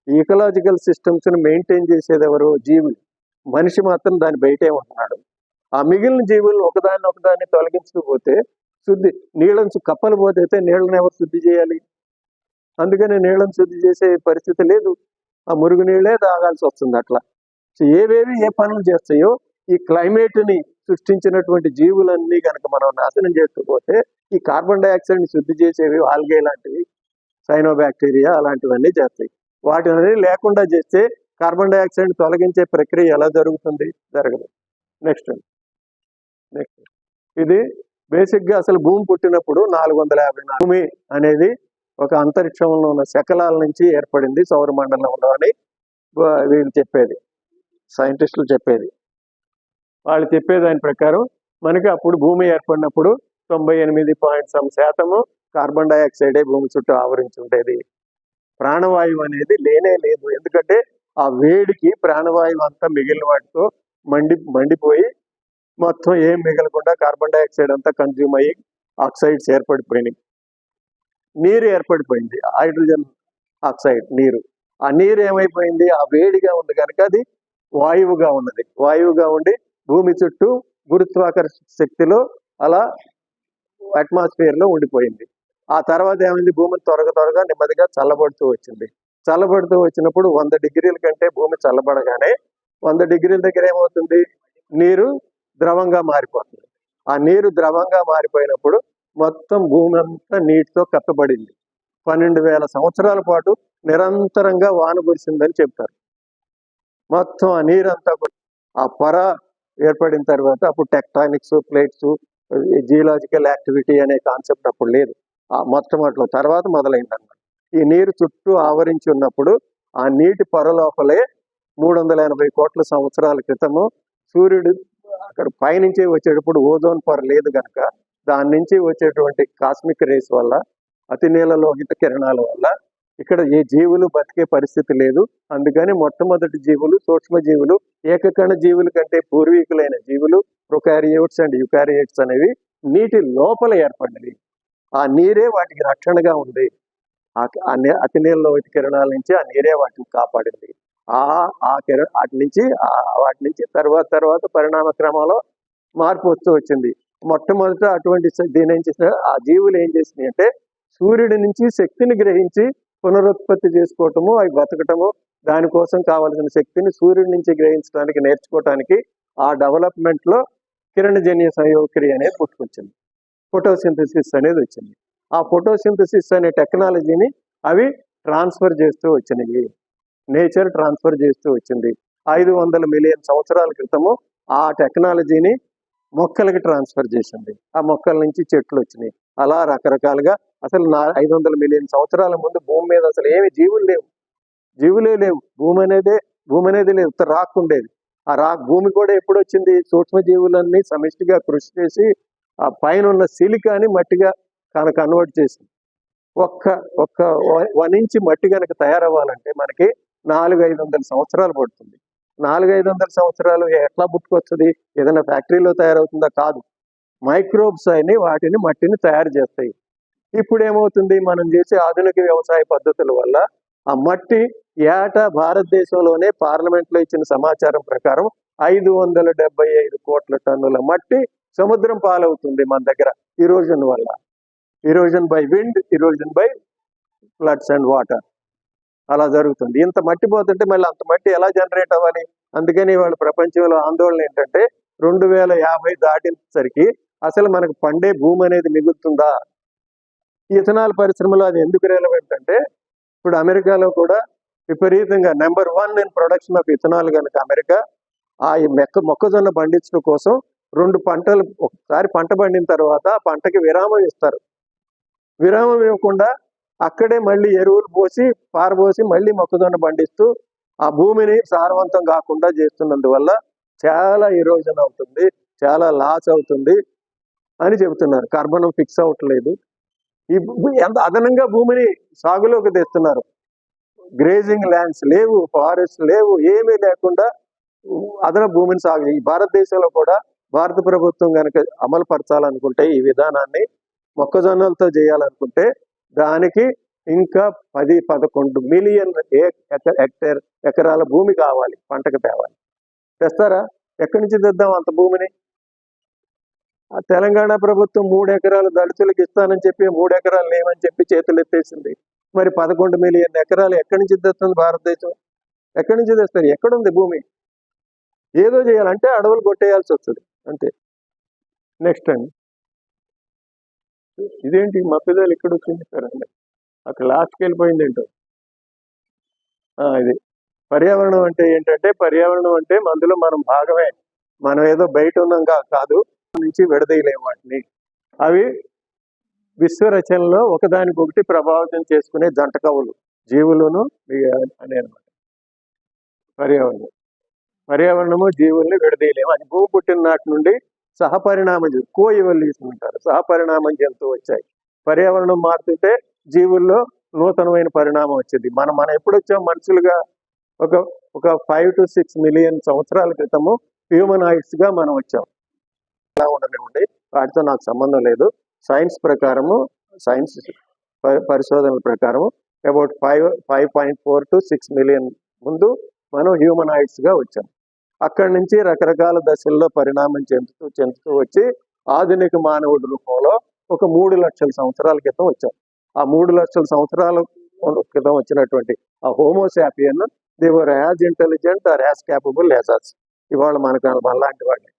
ఈకలాజికల్ సిస్టమ్స్ ని మెయింటైన్ చేసేది ఎవరు? జీవులు. మనిషి మాత్రం దాని బయటే ఉంటున్నాడు. ఆ మిగిలిన జీవులను ఒకదాన్ని తొలగించకపోతే నీళ్ళను కప్పలు పోతే నీళ్ళని ఎవరు శుద్ధి చేయాలి? అందుకని నీళ్ళను శుద్ధి చేసే పరిస్థితి లేదు. ఆ మురుగు నీళ్ళే తాగాల్సి వస్తుంది. అట్లా ఏవేవి ఏ పనులు చేస్తాయో ఈ క్లైమేట్ ని సృష్టించినటువంటి జీవులన్నీ కనుక మనం నాశనం చేసుకోకపోతే ఈ కార్బన్ డైఆక్సైడ్ ని శుద్ధి చేసేవి ఆల్గే లాంటివి, సైనోబాక్టీరియా అలాంటివన్నీ చేస్తాయి. వాటిని లేకుండా చేస్తే కార్బన్ డైఆక్సైడ్ తొలగించే ప్రక్రియ ఎలా జరుగుతుంది? జరగదు. నెక్స్ట్ ఇది బేసిక్ గా అసలు భూమి పుట్టినప్పుడు 450 భూమి అనేది ఒక అంతరిక్షంలో ఉన్న శకలాల నుంచి ఏర్పడింది సౌరమండలంలో అని వీళ్ళు చెప్పేది, సైంటిస్టులు చెప్పేది. వాళ్ళు చెప్పేదాని ప్రకారం మనకి అప్పుడు భూమి ఏర్పడినప్పుడు 98% కార్బన్ డైఆక్సైడే భూమి చుట్టూ ఆవరించి ఉండేది. ప్రాణవాయువు అనేది లేనే లేదు. ఎందుకంటే ఆ వేడికి ప్రాణవాయువు అంతా మిగిలిన వాటితో మండిపోయి మొత్తం ఏం మిగలకుండా కార్బన్ డైఆక్సైడ్ అంతా కన్జ్యూమ్ అయ్యి ఆక్సైడ్స్ ఏర్పడిపోయినాయి. నీరు ఏర్పడిపోయింది, హైడ్రోజన్ ఆక్సైడ్ నీరు. ఆ నీరు ఏమైపోయింది? ఆ వేడిగా ఉంది కనుక అది వాయువుగా ఉన్నది. వాయువుగా ఉండి భూమి చుట్టూ గురుత్వాకర్షణ శక్తిలో అలా అట్మాస్ఫియర్ లో ఉండిపోయింది. ఆ తర్వాత ఏమైంది? భూమి త్వరగా నెమ్మదిగా చల్లబడుతూ వచ్చింది. చల్లబడుతూ వచ్చినప్పుడు 100 డిగ్రీల కంటే భూమి చల్లబడగానే 100 డిగ్రీల దగ్గర ఏమవుతుంది? నీరు ద్రవంగా మారిపోతుంది. ఆ నీరు ద్రవంగా మారిపోయినప్పుడు మొత్తం భూమి అంతా నీటితో కప్పబడింది. 12,000 సంవత్సరాల పాటు నిరంతరంగా వాన కురిసిందని చెప్తారు. మొత్తం ఆ నీరంతా కూడా ఆ పొర ఏర్పడిన తర్వాత అప్పుడు టెక్టానిక్స్, ప్లేట్స్, జియోలాజికల్ యాక్టివిటీ అనే కాన్సెప్ట్ అప్పుడు లేదు. ఆ మొట్టమొదటిలో తర్వాత మొదలైందన్నమాట. ఈ నీరు చుట్టూ ఆవరించి ఉన్నప్పుడు ఆ నీటి పొర లోపలే 380 కోట్ల సంవత్సరాల క్రితము సూర్యుడు అక్కడ పైనుంచి వచ్చేటప్పుడు ఓజోన్ పొర లేదు కనుక దాని నుంచి వచ్చేటువంటి కాస్మిక్ రేస్ వల్ల అతి నీలలోహిత కిరణాల వల్ల ఇక్కడ ఏ జీవులు బతికే పరిస్థితి లేదు. అందుకని మొట్టమొదటి జీవులు సూక్ష్మ జీవులు ఏకకణ జీవుల కంటే పూర్వీకులైన జీవులు ప్రొకారియోట్స్ అండ్ యుకారియోట్స్ అనేవి నీటి లోపల ఏర్పడినవి. ఆ నీరే వాటికి రక్షణగా ఉంది. అతి నీలలోహిత కిరణాల నుంచి ఆ నీరే వాటిని కాపాడింది. వాటి నుంచి తర్వాత పరిణామ క్రమంలో మార్పు వస్తూ వచ్చింది. మొట్టమొదట అటువంటి దీని ఏం చేసిన ఆ జీవులు ఏం చేసినాయి అంటే సూర్యుడి నుంచి శక్తిని గ్రహించి పునరుత్పత్తి చేసుకోవటము, అవి బతకటము, దానికోసం కావాల్సిన శక్తిని సూర్యుడి నుంచి గ్రహించడానికి నేర్చుకోవటానికి ఆ డెవలప్మెంట్ లో కిరణజన్య సంయోగక్రియ అనేది పుట్టుకొచ్చింది. ఫోటోసింథసిస్ అనేది వచ్చింది. ఆ ఫోటోసింథసిస్ అనే టెక్నాలజీని అవి ట్రాన్స్ఫర్ చేస్తూ వచ్చినాయి. నేచర్ ట్రాన్స్ఫర్ చేస్తూ వచ్చింది. 500 మిలియన్ సంవత్సరాల క్రితము ఆ టెక్నాలజీని మొక్కలకి ట్రాన్స్ఫర్ చేసింది. ఆ మొక్కల నుంచి చెట్లు వచ్చినాయి. అలా రకరకాలుగా అసలు 500 మిలియన్ సంవత్సరాల ముందు భూమి మీద అసలు ఏమి జీవులే లేవు. భూమి అనేది లేదు, రాక్ ఉండేది. ఆ రాక్ భూమి కూడా ఎప్పుడు వచ్చింది? సూక్ష్మ జీవులన్నీ సమిష్టిగా కృషి చేసి ఆ పైన ఉన్న సిలికాని మట్టిగా కన్వర్ట్ చేసింది. ఒక్క 1 ఇంచ్ మట్టి కనుక తయారవ్వాలంటే మనకి 400-500 సంవత్సరాలు పడుతుంది. 400-500 సంవత్సరాలు ఎట్లా పుట్టుకొస్తుంది? ఏదైనా ఫ్యాక్టరీలో తయారవుతుందా? కాదు. మైక్రోబ్స్ అని వాటిని మట్టిని తయారు చేస్తాయి. ఇప్పుడు ఏమవుతుంది? మనం చేసే ఆధునిక వ్యవసాయ పద్ధతుల వల్ల ఆ మట్టి ఏటా భారతదేశంలోనే పార్లమెంట్లో ఇచ్చిన సమాచారం ప్రకారం 575 కోట్ల టన్నుల మట్టి సముద్రం పాలవుతుంది మన దగ్గర ఇరోజన్ వల్ల. Erosion by wind, erosion by floods and water అలా జరుగుతుంది. ఇంత మట్టి పోతుంటే మళ్ళీ అంత మట్టి ఎలా జనరేట్ అవ్వాలి? అందుకని వాళ్ళ ప్రపంచంలో ఆందోళన ఏంటంటే 2050 దాటేసరికి అసలు మనకు పండే భూమి అనేది మిగులుతుందా? ఇథనాల్ పరిశ్రమలో అది ఎందుకు రెలవెంట్ అంటే ఇప్పుడు అమెరికాలో కూడా విపరీతంగా number 1 in production of ethanol కనుక అమెరికా ఆ మొక్కజొన్న పండించడం కోసం 2 పంటలు ఒకసారి పంట పండిన తర్వాత ఆ పంటకి విరామం ఇస్తారు. విరామం ఇవ్వకుండా అక్కడే మళ్ళీ ఎరువులు పోసి పారబోసి మళ్ళీ మొక్కజొన్న పండిస్తూ ఆ భూమిని సారవంతం కాకుండా చేస్తున్నందువల్ల చాలా ఇరోజన్ అవుతుంది, చాలా లాస్ అవుతుంది అని చెబుతున్నారు. కార్బనం ఫిక్స్ అవ్వట్లేదు. ఎంత అదనంగా భూమిని సాగులోకి తెస్తున్నారు. గ్రేజింగ్ ల్యాండ్స్ లేవు, ఫారెస్ట్ లేవు, ఏమీ లేకుండా అదన భూమిని సాగు. ఈ భారతదేశంలో కూడా భారత ప్రభుత్వం కనుక అమలు పరచాలనుకుంటే ఈ విధానాన్ని మొక్కజొన్నలతో చేయాలనుకుంటే దానికి ఇంకా 10-11 మిలియన్ ఎకరాల భూమి కావాలి, పంటకు తేవాలి. తెస్తారా? ఎక్కడి నుంచి తెద్దాం అంత భూమిని? తెలంగాణ ప్రభుత్వం 3 ఎకరాలు దళితులకు ఇస్తానని చెప్పి 3 ఎకరాలు లేవని చెప్పి చేతులు ఎత్తేసింది. మరి 11 మిలియన్ ఎకరాలు ఎక్కడి నుంచి తెస్తుంది భారతదేశం? ఎక్కడి నుంచి తెస్తారు? ఎక్కడుంది భూమి? ఏదో చేయాలంటే అడవులు కొట్టేయాల్సి వస్తుంది అంతే. నెక్స్ట్ అండి, ఇదేంటి మా పిల్లలు ఇక్కడ వచ్చింది సార్ అండి, అక్కడ లాస్ట్కి వెళ్ళిపోయింది ఏంటో. ఇది పర్యావరణం అంటే ఏంటంటే, పర్యావరణం అంటే అందులో మనం భాగమే. మనం ఏదో బయట ఉన్నాం కాదు, నుంచి విడదీయలేము వాటిని. అవి విశ్వరచనలో ఒకదానికొకటి ప్రభావితం చేసుకునే జంట కవులు జీవులను అని అనమాట. పర్యావరణము జీవుల్ని విడదీయలేము. అది భూమి పుట్టిన నాటి నుండి సహపరిణామం, కో ఎవల్యూషన్ అంటారు, సహపరిణామం చెందుతూ వచ్చాయి. పర్యావరణం మారుతుంటే జీవుల్లో నూతనమైన పరిణామం వచ్చింది. మనం ఎప్పుడు వచ్చాం మనుషులుగా? ఒక 5 to 6 మిలియన్ సంవత్సరాల క్రితము హ్యూమనాయిడ్స్ గా మనం వచ్చాం. ఎలా ఉండనివ్వండి, వాటితో నాకు సంబంధం లేదు. సైన్స్ ప్రకారము, సైన్స్ పరిశోధనల ప్రకారము అబౌట్ 5.4 to 6 మిలియన్ ముందు మనం హ్యూమనాయిడ్స్ గా వచ్చాం. అక్కడి నుంచి రకరకాల దశల్లో పరిణామం చెందుతూ వచ్చి ఆధునిక మానవుడి రూపంలో ఒక 3 లక్షల సంవత్సరాల క్రితం వచ్చాం. ఆ 3 లక్షల సంవత్సరాల క్రితం వచ్చినటువంటి ఆ homo sapien, they were as intelligent or as capable as us. ఇవాళ మనలాంటి వాళ్ళు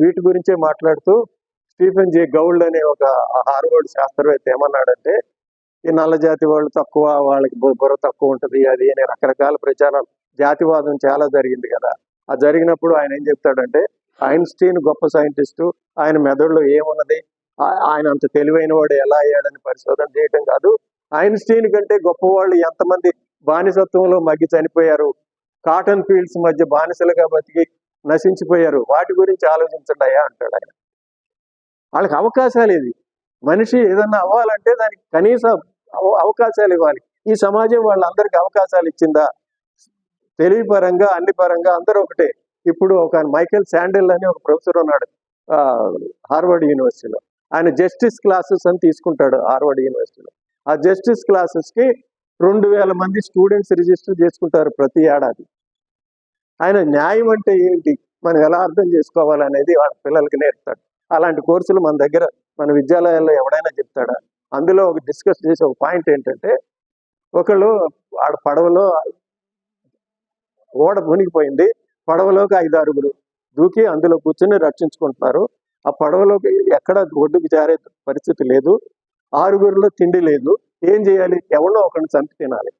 వీటి గురించే మాట్లాడుతూ స్టీఫెన్ జే గౌల్డ్ అనే ఒక హార్వర్డ్ శాస్త్రవేత్త ఏమన్నాడంటే, ఈ నల్ల జాతి వాళ్ళు తక్కువ, వాళ్ళకి బుర్ర తక్కువ ఉంటుంది అది అనే రకరకాల ప్రచారాలు, జాతివాదం చాలా జరిగింది కదా. ఆ జరిగినప్పుడు ఆయన ఏం చెప్తాడంటే, ఐన్స్టీన్ గొప్ప సైంటిస్టు, ఆయన మెదడులో ఏమున్నది, ఆయన అంత తెలివైన వాడు ఎలా అయ్యాడని పరిశోధన చేయటం కాదు, ఐన్స్టీన్ కంటే గొప్పవాళ్ళు ఎంతమంది బానిసత్వంలో మగ్గి చనిపోయారు, కాటన్ ఫీల్డ్స్ మధ్య బానిసలుగా బతికి నశించిపోయారు, వాటి గురించి ఆలోచించండి అయ్యా అంటాడు ఆయన. వాళ్ళకి అవకాశాలు ఇది, మనిషి ఏదన్నా అవ్వాలంటే దానికి కనీస అవకాశాలు ఇవ్వాలి. ఈ సమాజం వాళ్ళందరికీ అవకాశాలు ఇచ్చిందా? తెలివి పరంగా, అన్ని పరంగా అందరూ ఒకటే. ఇప్పుడు ఒక మైకేల్ శాండెల్ అని ఒక ప్రొఫెసర్ ఉన్నాడు హార్వర్డ్ యూనివర్సిటీలో. ఆయన జస్టిస్ క్లాసెస్ అని తీసుకుంటాడు హార్వర్డ్ యూనివర్సిటీలో. ఆ జస్టిస్ క్లాసెస్కి 2000 మంది స్టూడెంట్స్ రిజిస్టర్ చేసుకుంటారు ప్రతి ఏడాది. ఆయన న్యాయం అంటే ఏంటి, మనం ఎలా అర్థం చేసుకోవాలనేది వాళ్ళ పిల్లలకి నేర్పుతాడు. అలాంటి కోర్సులు మన దగ్గర మన విద్యాలయాల్లో ఎవడైనా చెప్తాడా? అందులో ఒక డిస్కస్ చేసే ఒక పాయింట్ ఏంటంటే, ఒకళ్ళు ఆడ పడవలో ఓడ మునిగిపోయింది, పడవలోకి 5-6 దూకి అందులో కూర్చొని రక్షించుకుంటున్నారు. ఆ పడవలోకి ఎక్కడ ఒడ్డుకు జారే పరిస్థితి లేదు, 6 తిండి లేదు, ఏం చేయాలి? ఎవరినో ఒకరిని చంపి తినాలి,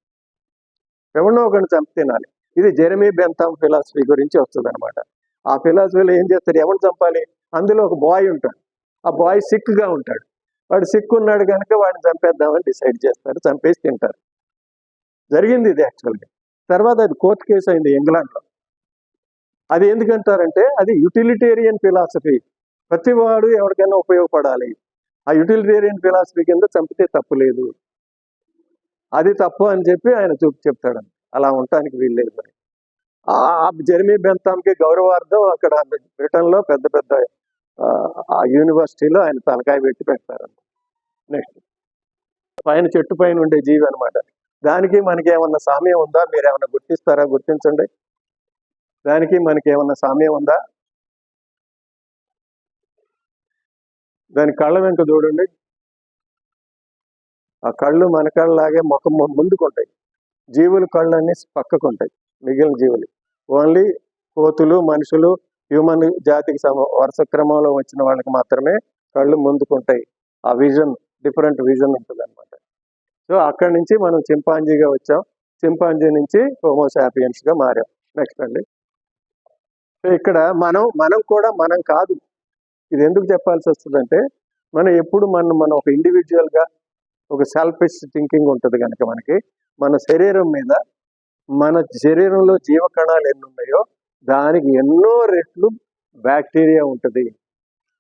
ఎవరినో ఒకరిని చంపి తినాలి. ఇది జెరెమీ బెంథామ్ ఫిలాసఫీ గురించి వస్తుంది అనమాట. ఆ ఫిలాసఫీలో ఏం చేస్తారు, ఎవరిని చంపాలి? అందులో ఒక బాయ్ ఉంటాడు, ఆ బాయ్ సిక్గా ఉంటాడు, వాడు సిక్ ఉన్నాడు కనుక వాడిని చంపేద్దామని డిసైడ్ చేస్తారు, చంపేసి తింటారు. జరిగింది ఇది యాక్చువల్గా. తర్వాత అది కోర్టు కేసు అయింది ఇంగ్లాండ్లో. అది ఎందుకంటారంటే అది యూటిలిటేరియన్ ఫిలాసఫీ, ప్రతివాడు ఎవరికైనా ఉపయోగపడాలి, ఆ యూటిలిటేరియన్ ఫిలాసఫీ కింద చంపితే తప్పు లేదు, అది తప్పు అని చెప్పి ఆయన చెప్తాడు. అలా ఉండటానికి వీల్లేదు అని. ఆ జెరెమీ బెంథామ్కి గౌరవార్థం అక్కడ బ్రిటన్లో పెద్ద పెద్ద ఆ యూనివర్సిటీలో ఆయన తలకాయ పెట్టి పెడతారు. నెక్స్ట్ పైన చెట్టు పైన ఉండే జీవి అనమాట. దానికి మనకి ఏమన్నా సామ్యం ఉందా? మీరు ఏమన్నా గుర్తిస్తారా? గుర్తించండి. దానికి మనకి ఏమన్నా సామ్యం ఉందా? దాని కళ్ళ వెంక చూడండి, ఆ కళ్ళు మన కళ్ళలాగే ముఖం ముందుకుంటాయి, జీవుల కళ్ళన్నీ పక్కకుంటాయి. మిగిలిన జీవులు ఓన్లీ కోతులు, మనుషులు, హ్యూమన్ జాతికి వరుస క్రమంలో వచ్చిన వాళ్ళకి మాత్రమే కళ్ళు ముందుకుంటాయి. ఆ విజన్, డిఫరెంట్ విజన్ ఉంటుంది అనమాట. సో అక్కడి నుంచి మనం చింపాంజీగా వచ్చాం, చింపాంజీ నుంచి హోమోసాపియన్స్గా మారాం. నెక్స్ట్ అండి. సో ఇక్కడ మనం కూడా మనం కాదు. ఇది ఎందుకు చెప్పాల్సి వస్తుందంటే, మనం ఎప్పుడు మనం ఒక ఇండివిజువల్గా ఒక సెల్ఫిష్ థింకింగ్ ఉంటుంది కనుక మనకి మన శరీరం మీద, మన శరీరంలో జీవకణాలు ఎన్ని ఉన్నాయో దానికి ఎన్నో రెట్లు బ్యాక్టీరియా ఉంటుంది.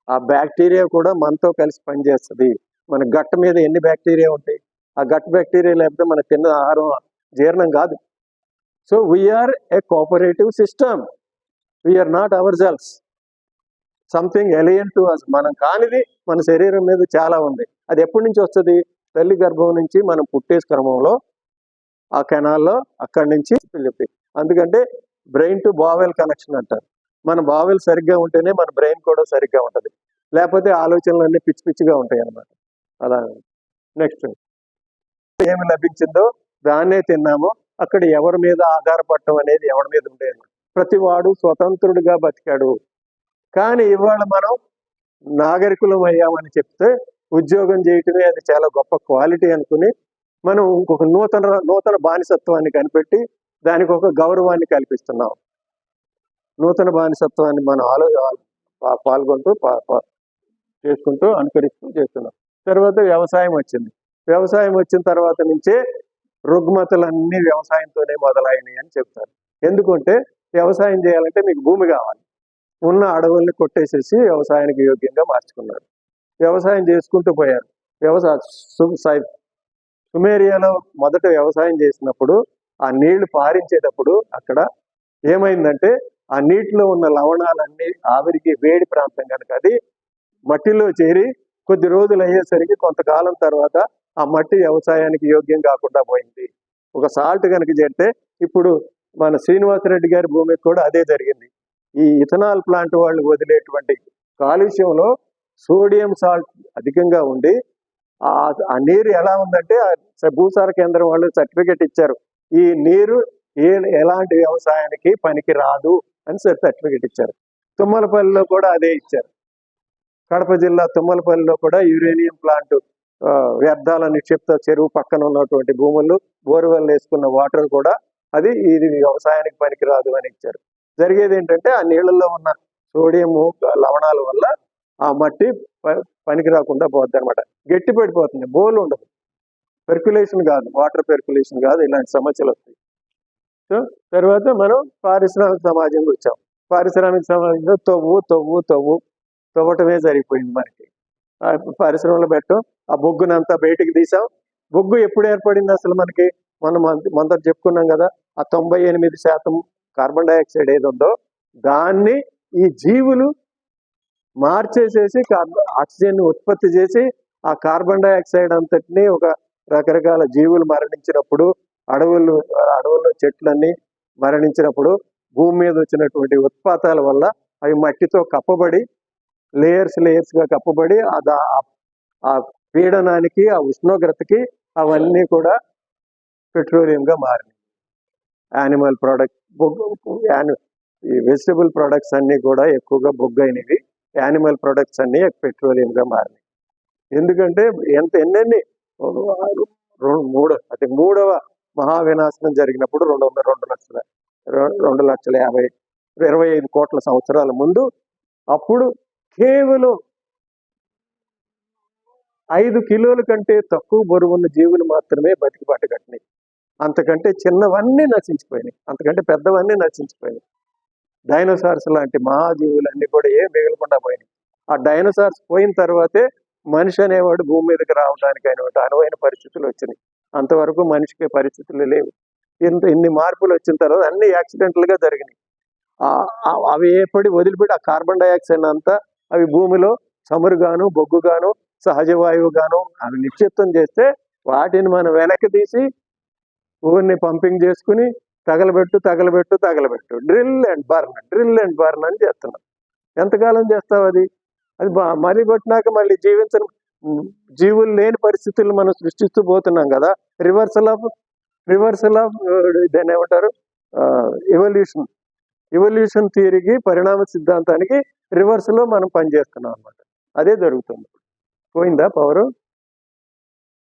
ఆ బ్యాక్టీరియా కూడా మనతో కలిసి పనిచేస్తుంది. మన గట్ మీద ఎన్ని బ్యాక్టీరియా ఉంటాయి, ఆ గట్ బ్యాక్టీరియా లేకపోతే మన తిన్న ఆహారం జీర్ణం కాదు. So we are a cooperative system, we are not ourselves, something alien to us. మనం కానిది మన శరీరం మీద చాలా ఉంది. అది ఎప్పటి నుంచి వస్తుంది? తల్లి గర్భం నుంచి మనం పుట్టే క్రమంలో ఆ కెనాల్లో అక్కడి నుంచి చెప్పి. అందుకంటే బ్రెయిన్ టు బావెల్ కనెక్షన్ అంటారు. మన బావెల్ సరిగ్గా ఉంటేనే మన బ్రెయిన్ కూడా సరిగ్గా ఉంటుంది, లేకపోతే ఆలోచనలు అన్నీ పిచ్చి పిచ్చిగా ఉంటాయి అన్నమాట. అలా నెక్స్ట్ ఏమి లభించిందో దాన్నే తిన్నాము. అక్కడ ఎవరి మీద ఆధారపడటం అనేది ఎవరి మీద ఉండేది. ప్రతివాడు స్వతంత్రుడిగా బతికాడు. కానీ ఇవాళ మనం నాగరికులం అయ్యామని చెప్తే ఉద్యోగం చేయటమే అది చాలా గొప్ప క్వాలిటీ అనుకుని మనం ఇంకొక నూతన బానిసత్వాన్ని కనిపెట్టి దానికి ఒక గౌరవాన్ని కల్పిస్తున్నాం. నూతన బానిసత్వాన్ని మనం పాల్గొంటూ చేసుకుంటూ అనుకరిస్తూ చేస్తున్నాం. తర్వాత వ్యవసాయం వచ్చింది. వ్యవసాయం వచ్చిన తర్వాత నుంచే రుగ్మతలన్నీ వ్యవసాయంతోనే మొదలైనవి అని చెప్తారు. ఎందుకంటే వ్యవసాయం చేయాలంటే మీకు భూమి కావాలి. ఉన్న అడవుల్ని కొట్టేసేసి వ్యవసాయానికి యోగ్యంగా మార్చుకున్నారు. వ్యవసాయం చేసుకుంటూ పోయారు. సుమేరియాలో మొదట వ్యవసాయం చేసినప్పుడు ఆ నీళ్లు పారించేటప్పుడు అక్కడ ఏమైందంటే ఆ నీటిలో ఉన్న లవణాలన్నీ ఆవిరికి, వేడి ప్రాంతం కనుక అది మట్టిలో చేరి కొద్ది రోజులు అయ్యేసరికి కొంతకాలం తర్వాత ఆ మట్టి వ్యవసాయానికి యోగ్యం కాకుండా పోయింది. ఒక సాల్ట్ కనుక చేస్తే ఇప్పుడు మన శ్రీనివాసరెడ్డి గారి భూమికి కూడా అదే జరిగింది. ఈ ఇథనాల్ ప్లాంట్ వాళ్ళు వదిలేటువంటి కాలుష్యంలో సోడియం సాల్ట్ అధికంగా ఉండి ఆ నీరు ఎలా ఉందంటే భూసార కేంద్రం వాళ్ళు సర్టిఫికెట్ ఇచ్చారు, ఈ నీరు ఎలాంటి వ్యవసాయానికి పనికి రాదు అని సర్టిఫికెట్ ఇచ్చారు. తుమ్మలపల్లిలో కూడా అదే ఇచ్చారు. కడప జిల్లా తుమ్మలపల్లిలో కూడా యురేనియం ప్లాంట్ వ్యర్థాల నిక్షిప్త చెరువు పక్కన ఉన్నటువంటి భూములు బోర్వెల్ వేసుకున్న వాటర్ కూడా ఇది వ్యవసాయానికి పనికిరాదు అని ఇచ్చారు. జరిగేది ఏంటంటే ఆ నీళ్ళల్లో ఉన్న సోడియము లవణాల వల్ల ఆ మట్టి పనికి రాకుండా పోద్ది అనమాట, గట్టి పడిపోతుంది, బోలు ఉండదు, పెర్కులేషన్ కాదు, వాటర్ పెర్కులేషన్ కాదు, ఇలాంటి సమస్యలు వస్తాయి. సో తర్వాత మనం పారిశ్రామిక సమాజంకి వచ్చాం. పారిశ్రామిక సమాజంలో తవ్వటమే సరిపోయింది మనకి. పరిశ్రమలు పెట్టాం, ఆ బొగ్గునంతా బయటికి తీసాం. బొగ్గు ఎప్పుడు ఏర్పడింది అసలు మనకి? మనం మొదట చెప్పుకున్నాం కదా, ఆ 98% కార్బన్ డైఆక్సైడ్ ఏది ఉందో దాన్ని ఈ జీవులు మార్చేసేసి ఆక్సిజన్ ఉత్పత్తి చేసి ఆ కార్బన్ డైఆక్సైడ్ అంతటినీ ఒక రకరకాల జీవులు మరణించినప్పుడు, అడవుల్లో చెట్లన్నీ మరణించినప్పుడు భూమి మీద వచ్చినటువంటి ఉత్పాతాల వల్ల అవి మట్టితో కప్పబడి లేయర్స్ గా కప్పబడి ఆ పీడనానికి, ఆ ఉష్ణోగ్రతకి అవన్నీ కూడా పెట్రోలియంగా మారినాయి. యానిమల్ ప్రోడక్ట్ ఈ వెజిటబుల్ ప్రొడక్ట్స్ అన్ని కూడా ఎక్కువగా బొగ్గు అయినవి, యానిమల్ ప్రొడక్ట్స్ అన్ని పెట్రోలియంగా మారినాయి. ఎందుకంటే ఎన్నెన్ని మూడవ మహావినాశనం జరిగినప్పుడు 2,25 కోట్ల సంవత్సరాల ముందు, అప్పుడు కేవలం 5 కిలోల కంటే తక్కువ బరువున్న జీవులు మాత్రమే బతికి పట్టగట్టినాయి. అంతకంటే చిన్నవన్నీ నశించిపోయినాయి, అంతకంటే పెద్దవన్నీ నశించిపోయినాయి. డైనోసార్స్ లాంటి మహాజీవులన్నీ కూడా మిగలకుండా పోయినాయి. ఆ డైనోసార్స్ పోయిన తర్వాతే మనిషి అనేవాడు భూమి మీదకి రావడానికి అనువైన పరిస్థితులు వచ్చినాయి. అంతవరకు మనిషికి పరిస్థితులు లేవు. ఇన్ని మార్పులు వచ్చిన తర్వాత అన్ని యాక్సిడెంటల్ గా జరిగినాయి. అవి వదిలిపెట్టి ఆ కార్బన్ డైఆక్సైడ్ అంతా అవి భూమిలో చమురుగాను, బొగ్గుగాను, సహజ వాయువుగాను అవి నిక్షిప్తం చేస్తే వాటిని మనం వెనక్కి తీసి ఊరిని పంపింగ్ చేసుకుని తగలబెట్టు డ్రిల్ అండ్ బర్న్ అని చేస్తున్నాం. ఎంతకాలం చేస్తావు? అది మరీ కొట్టినాక మళ్ళీ జీవులు లేని పరిస్థితులు మనం సృష్టిస్తూ పోతున్నాం కదా. రివర్సల్ ఆఫ్ దాన్ని ఏమంటారు, ఎవల్యూషన్ థియరీకి, పరిణామ సిద్ధాంతానికి రివర్స్ లో మనం పనిచేస్తున్నాం అనమాట. అదే జరుగుతుంది. పోయిందా పవరు?